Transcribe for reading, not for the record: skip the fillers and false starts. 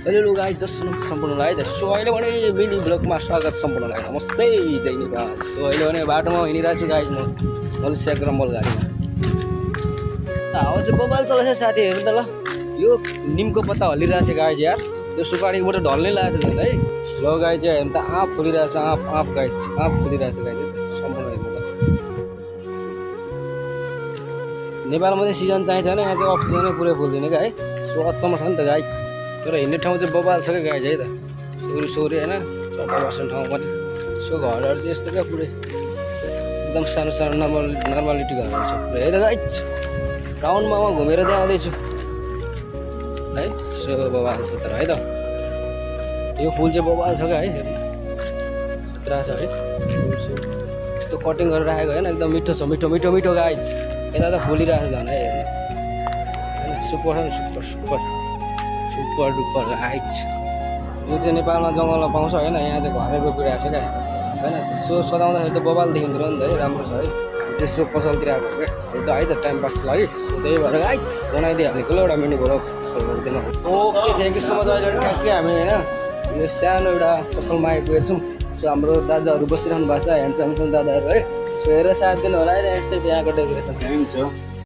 Hello guys दर्शन सम्पूर्णलाई so अहिले भने mini ब्लगमा स्वागत सम्पूर्णलाई नमस्ते जय नेपाल। सो अहिले भने बाटोमा हिँडिरहेको छु गाइस म मलेसिया रम्बल गाडीमा। चाहिँ बबाल चलाएको छ साथीहरू त ल यो निमको पत्ता हल्लिरहेको छ गाइस यार। यो सुपारीबाट ढल्नै लागेको छ है। ल गाइस चाहिँ हेर्नु त आँप फुलिरहेछ आँप गाइस आँप फुलिरहेछ गाइस सम्पूर्ण नेपालमा चाहिँ सिजन चाहिन्छ भने यहाँ चाहिँ अक्सिजनै पुरै फुल्दिने क्या है। सो अचम्म छ नि त गाइस। तर हिँड्ने ठाउँ चाहिँ बबाल छ क्या गाइस है त सोरी होइन चट्टा बस्ने ठाउँ पनि। सो घरहरू चाहिँ यस्तो क्या पुरै एकदम सानो सानो नर्मालिटी घरहरू छ पुरै है त गाइस। टाउनमा म घुमेर त्यहाँ आउँदैछु है। सो बबाल छ तर है त यो फुल चाहिँ बबाल छ क्या है। खतरा छ है यस्तो कटिङ गरेर राखेको होइन एकदम मिठो छ मिठो मिठो मिठो गाइस। यता त फुलिरहेको छ झन् है होइन super super super super duper guys. यो चाहिँ नेपालमा जङ्गलमा पाउँछ होइन यहाँ चाहिँ घरै रोपिरहेको छ क्या होइन। सो सदाउँदाखेरि त बबाल देखिँदैन नि त है राम्रो छ है। त्यसो पसलतिर आएको क्या हल्का है त टाइम पासको लागि। त्यही भएर गाइस बनाइदिइहालेको ल एउटा मिनी भ्लग गर्दैन। Okay thank you so much. अहिले ठ्याक्कै हामी होइन यो सानो एउटा पसलमा आइपुगेको छौँ। सो हाम्रो दादाहरू बसिरहनु भएको छ ह्यान्डसम दादाहरू है। सो हेरेर साथ दिनु होला है। यस्तै छ यहाँको डेकोरेसन हुन्छ।